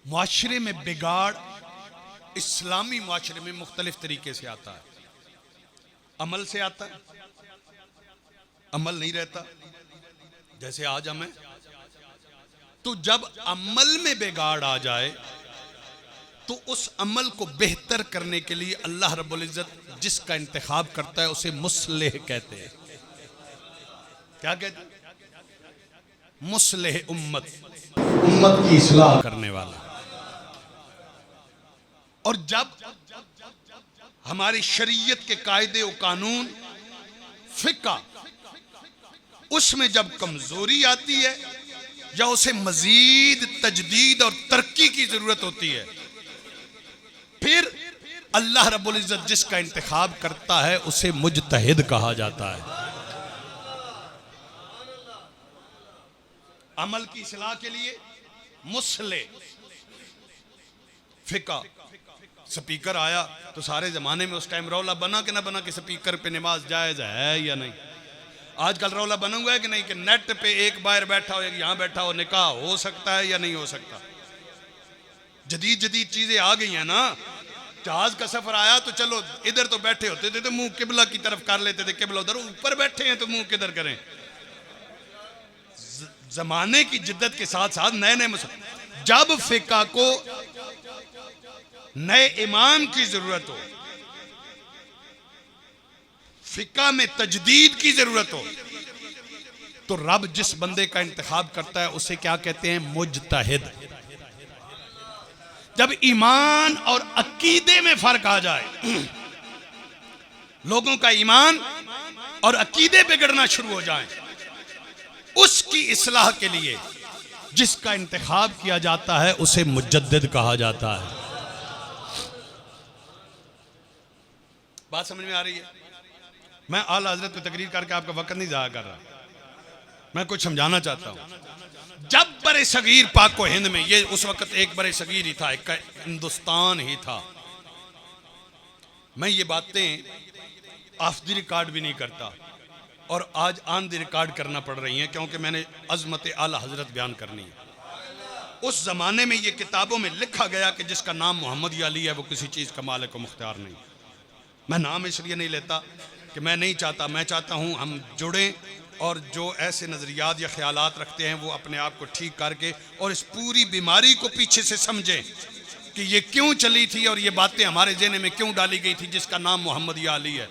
मुआशरे में बिगाड़ इस्लामी मुआशरे में मुख्तलिफ तरीके से आता है। अमल से आता है, अमल नहीं रहता जैसे आज हमें। तो जब अमल में बिगाड़ आ जाए तो उस अमल को बेहतर करने के लिए अल्लाह रब्बुल इज्जत जिसका इंतखाब करता है उसे मुस्लिह कहते हैं। क्या कहते हैं? मुस्लिह, उम्मत, उम्मत की इस्लाह करने वाला। और जब हमारी शरीयत के कायदे और कानून, फिक़्ह, उसमें जब कमजोरी आती है या उसे मजीद तजदीद और तरक्की की जरूरत होती है, फिर अल्लाह रब्बुल इज्जत जिसका इंतखाब करता है उसे मुजतहिद कहा जाता है। अमल की इस्लाह के लिए मुस्लिह, फिक़्ह। स्पीकर आया तो सारे जमाने में उस टाइम रौला बना कि ना बना कि स्पीकर पे नमाज जायज है या नहीं। आजकल रौला बना हुआ है कि नहीं कि नेट पे एक बाहर बैठा हो एक यहाँ बैठा हो, निकाह हो सकता है या नहीं हो सकता। जदीद जदीद चीजें आ गई हैं ना। जहाज का सफर आया तो चलो इधर तो बैठे होते थे तो मुंह किबला की तरफ कर लेते थे, किबला उधर, ऊपर बैठे हैं तो मुंह किधर करें। जमाने की जिद्दत के साथ साथ नए नए मसले। जब फिक़्ह को नए इमाम की जरूरत हो, फिक़्ह में तजदीद की जरूरत हो, तो रब जिस बंदे का इंतखाब करता है उसे क्या कहते हैं? मुजतहिद। जब ईमान और अकीदे में फर्क आ जाए, लोगों का ईमान और अकीदे बिगड़ना शुरू हो जाए, उसकी इस्लाह के लिए जिसका इंतखाब किया जाता है उसे मुजद्दिद कहा जाता है। बात समझ में आ रही है? मैं आला हज़रत पे तकरीर करके आपका वक्त नहीं ज़ाया कर रहा, मैं कुछ समझाना चाहता हूँ। जब बरे सगीर पाक को हिंद में, ये उस वक्त एक बरे सगीर ही था, एक हिंदुस्तान ही था। मैं ये बातें ऑफ द रिकॉर्ड भी नहीं करता और आज ऑन द रिकॉर्ड करना पड़ रही हैं क्योंकि मैंने अजमत आला हजरत बयान करनी है। उस जमाने में ये किताबों में लिखा गया कि जिसका नाम मोहम्मद अली है वो किसी चीज़ का मालिक व मुख्तियार नहीं। मैं नाम इसलिए नहीं लेता कि मैं नहीं चाहता, मैं चाहता हूँ हम जुड़ें और जो ऐसे नज़रियात या ख्यालात रखते हैं वो अपने आप को ठीक करके और इस पूरी बीमारी को पीछे से समझें कि ये क्यों चली थी और ये बातें हमारे ज़हन में क्यों डाली गई थी। जिसका नाम मोहम्मद अली है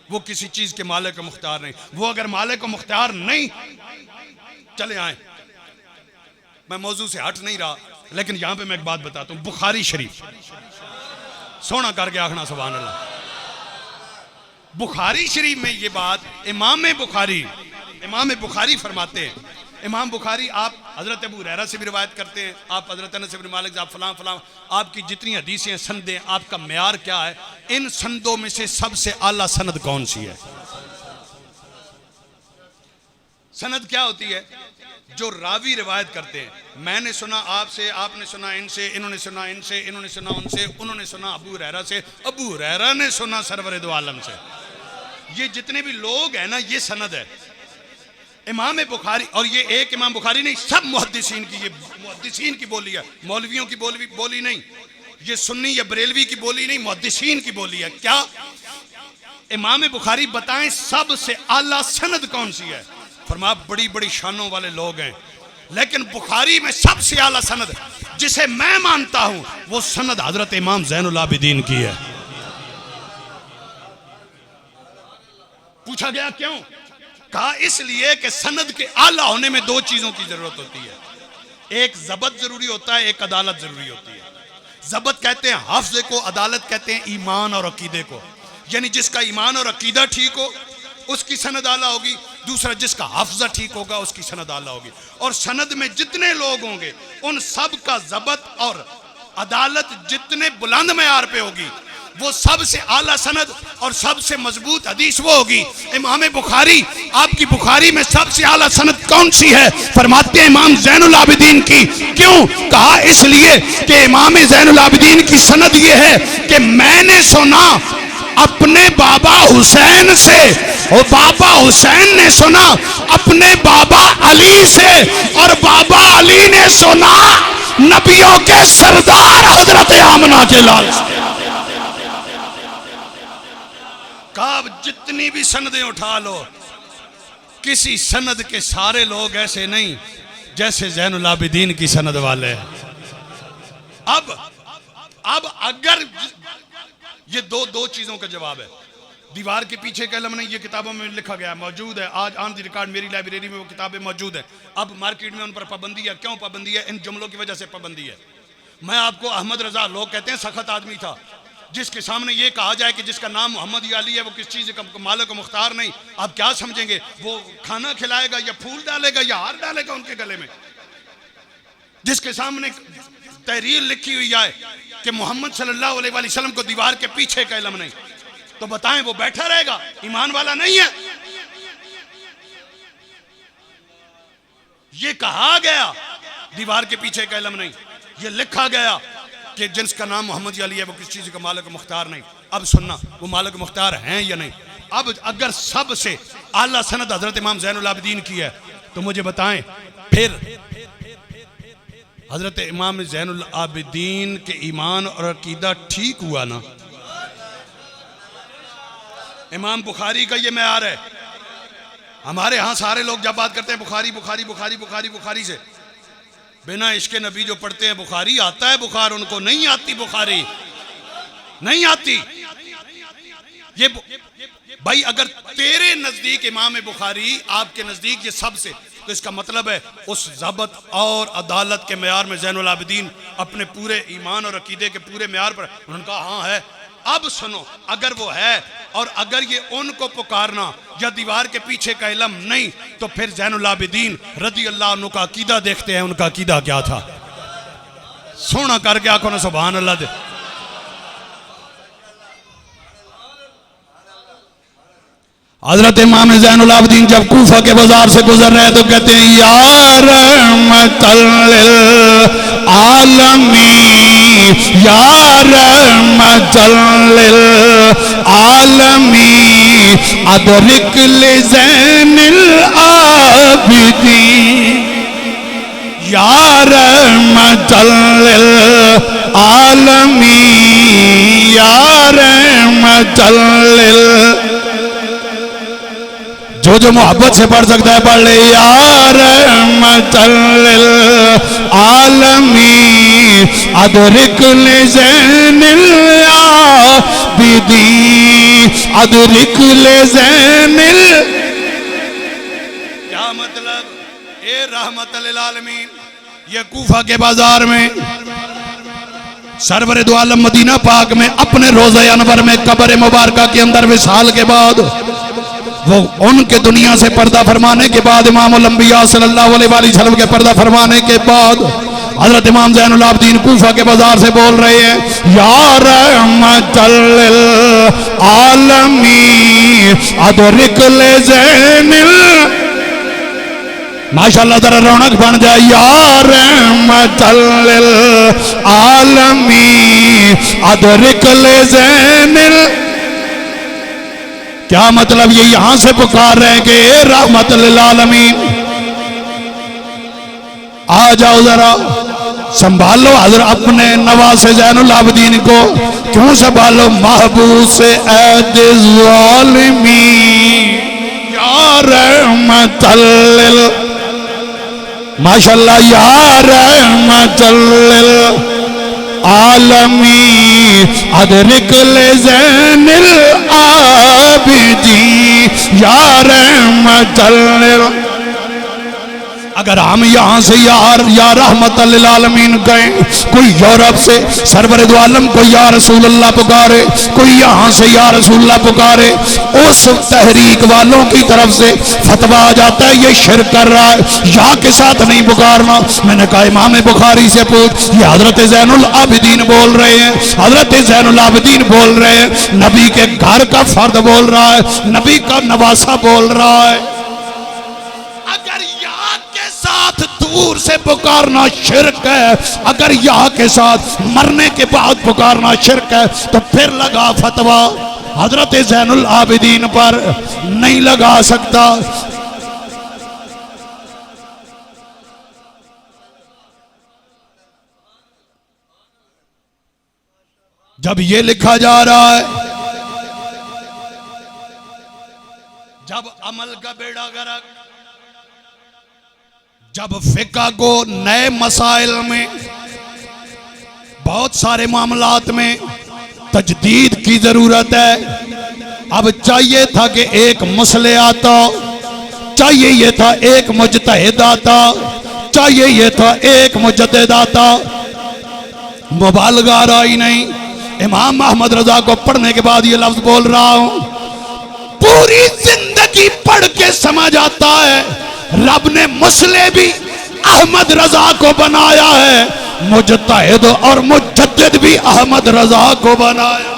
वो किसी चीज़ के मालिक व मुख्तियार नहीं। वो अगर मालिक व मुख्तियार नहीं, चले आए, मैं मौजू से हट नहीं रहा, लेकिन यहाँ पे मैं एक बात बताता हूँ। बुखारी शरीफ, सोना करके आखना सुभान अल्लाह। बुखारी शरीफ में ये बात इमाम बुखारी फरमाते हैं। इमाम बुखारी आप हजरत अबू हुरैरा से भी रिवायत करते हैं, आप हजरत अनस इब्न मालिक, आप फलां फलां, आपकी जितनी हदीसें हैं, सनदें, आपका मेयार क्या है? इन संदों में से सबसे आला सनद कौन सी है? सनद क्या होती है? जो रावी रिवायत करते हैं, मैंने सुना आपसे, आपने सुना इनसे, इन्होंने सुना इनसे, इन्होंने सुना उनसे, उन्होंने सुना अबू हुरैरा से, अबू हुरैरा ने सुना सरवर दो आलम से। ये जितने भी लोग हैं ना, ये सनद है इमाम बुखारी। और ये एक इमाम बुखारी नहीं, सब मुहद्दिसीन की, ये मुहद्दिसीन की बोली है, मौलवियों की बोली नहीं, ये सुन्नी या बरेलवी की बोली नहीं, मुहद्दिसीन की बोली है। क्या इमाम बुखारी बताएं सबसे आला सनद कौन सी है? फरमा बड़ी बड़ी शानों वाले लोग हैं, लेकिन बुखारी में सबसे आला सनद जिसे मैं मानता हूं वो सनद हजरत इमाम ज़ैनुल आबिदीन की है। पूछा गया क्यों? कहा इसलिए कि सनद के आला होने में दो चीजों की जरूरत होती है। एक ज़बत जरूरी होता है, एक अदालत जरूरी होती है। ज़बत कहते हैं हफ्ज़ को, अदालत कहते हैं ईमान और अकीदे को। यानी जिसका ईमान और अकीदा ठीक हो उसकी सनद आला होगी, दूसरा जिसका हफ्ज़ा ठीक होगा उसकी सनद आला होगी। और सनद में जितने लोग होंगे उन सब का ज़बत और अदालत जितने बुलंद मयार पे होगी वो सबसे आला सनद और सबसे मजबूत हदीस वो होगी। इमाम बुखारी, आपकी बुखारी में सबसे आला सनद कौन सी है? फरमाते हैं इमाम ज़ैनुल आबिदीन की। क्यों? कहा इसलिए कि इमाम ज़ैनुल आबिदीन की सनद ये है कि मैंने सुना अपने बाबा हुसैन से और बाबा हुसैन ने सुना अपने बाबा अली से और बाबा अली ने सुना नबियों के सरदार हजरत आमना के लाल का जितनी भी सनदें उठा लो, किसी सनद के सारे लोग ऐसे नहीं जैसे ज़ैनुल आबिदीन की सनद वाले हैं। अब अगर ये दो चीजों का जवाब है। दीवार के पीछे का इल्म नहीं, ये किताबों में लिखा गया मौजूद है, आज ऑन द रिकॉर्ड मेरी लाइब्रेरी में वो किताबें मौजूद है। अब मार्केट में उन पर पाबंदी है। क्यों पाबंदी है? इन जुमलों की वजह से पाबंदी है। मैं आपको अहमद रजा, लोग कहते हैं सख्त आदमी था, जिसके सामने ये कहा जाए कि जिसका नाम मोहम्मद अली है वो किस चीज़ का मालिक मुख्तार नहीं, आप क्या समझेंगे? वो खाना खिलाएगा या फूल डालेगा या हार डालेगा उनके गले में? जिसके सामने तहरीर लिखी हुई है कि मोहम्मद सल्लल्लाहु अलैहि वसल्लम को दीवार के पीछे का इल्म नहीं, तो बताएं वो बैठा रहेगा? ईमान वाला नहीं है। ये कहा गया दीवार के पीछे का इल्म नहीं, ये लिखा गया कि जिसका नाम मोहम्मद अली है वो किस चीज का मालिक मुख्तार नहीं। अब सुनना, वो मालिक मुख्तार हैं या नहीं? अब अगर सबसे आला सनद हजरत इमाम ज़ैनुल आबिदीन की है तो मुझे बताएं फिर हजरत इमाम ज़ैनुल आबिदीन के ईमान और अकीदा ठीक हुआ ना? इमाम बुखारी का ये मैयार है। हमारे यहाँ सारे लोग जब बात करते हैं बुखारी बुखारी बुखारी बुखारी बुखारी से, बिना इश्क नबी जो पढ़ते हैं बुखारी आता है बुखार, उनको नहीं आती बुखारी, नहीं आती। ये भाई अगर तेरे नजदीक इमाम बुखारी, आपके नजदीक ये सबसे, तो इसका मतलब है उस ज़बत और अदालत के मैयार में ज़ैनुल आबिदीन अपने पूरे ईमान और अकीदे के पूरे मैयार पर, उन्होंने कहा हाँ है। अब सुनो, अगर वो है और अगर ये उनको पुकारना या दीवार के पीछे का इल्म नहीं, तो फिर ज़ैनुल आबिदीन रज़ी अल्लाह अन्हु का अकीदा देखते हैं। उनका अकीदा क्या था? सोना करके आंखों ने सुभान अल्लाह दे। हजरत इमाम ज़ैनुल आबिदीन जब कूफा के बाजार से गुजर रहे तो कहते हैं या रहमतल लिल आलमीन, या रहमतल लिल आलमीन, अदरिक ले ज़ैनुल आबिदीन, या रहमतल लिल आलमीन, या रहमतल लिल। जो मोहब्बत से पढ़ सकता है पढ़ ले, या रहमतल लिल आलमीन, अदरिक ले ज़ैनुल आबिदीन, अदरिक ले ज़ैनुल। क्या मतलब? ए रहमतल लिल आलमीन, ये कूफा के बाजार में सरवर दो आलम मदीना पाक में अपने रोज़े अनवर में कब्र मुबारका के अंदर विसाल के बाद, वो उनके दुनिया से पर्दा फरमाने के बाद, इमामुल अंबिया सल्लल्लाहु अलैहि वसल्लम के पर्दा फरमाने के बाद हजरत इमाम ज़ैनुल आबिदीन कूफा के बाजार से बोल रहे हैं या रहमतल लिल आलमीन, अदरिक ले ज़ैनुल। माशाअल्लाह जरा रौनक बन जाए। या रहमतल लिल आलमीन, अदरिक ले ज़ैनुल। क्या मतलब? ये यहां से पुकार रहे हैं कि रहमतल लिल आलमीन आ जाओ, जरा संभालो हजरत अपने नवासे ज़ैनुल आबिदीन को। क्यों संभालो? महबूब से ऐद ज़ालिमीन, या रहमतल लिल। माशाअल्लाह, या रहमतल लिल आलमीन, अदरिक ले ज़ैनुल आबिदीन, या रहमतल लिल। अगर हम यहाँ से या रहमतल लिल आलमीन गए, कोई यूरोप से सरवर दो आलम को या रसूल अल्लाह पुकारे, कोई यहाँ से या रसूल अल्लाह पुकारे, उस तहरीक वालों की तरफ से फतवा आ जाता है ये शिर्क कर रहा है, या के साथ नहीं पुकारना। मैंने कहा इमाम बुखारी से पूछ, ये हजरत ज़ैनुल आबिदीन बोल रहे हैं, हजरत ज़ैनुल आबिदीन बोल रहे हैं, नबी के घर का फर्द बोल रहा है, नबी का नवासा बोल रहा है। अगर साथ दूर से पुकारना शिर्क है, अगर या के साथ मरने के बाद पुकारना शिर्क है, तो फिर लगा फतवा हजरत ज़ैनुल आबिदीन पर नहीं लगा सकता। जब ये लिखा जा रहा है, जब अमल का बेड़ा गर्क, जब फिका को नए मसाइल में, बहुत सारे मामलात में तजदीद की जरूरत है। अब चाहिए था कि एक मसले आता, चाहिए ये था एक मुजतहिद आता, चाहिए ये था एक मुजद्दिद आता, मुबालगा रहा ही नहीं। इमाम अहमद रजा को पढ़ने के बाद ये लफ्ज बोल रहा हूं, पूरी जिंदगी पढ़ के समझ आता है रब ने मसले भी अहमद रजा को बनाया है, मुजतहिद और मुजद्दिद भी अहमद रजा को बनाया।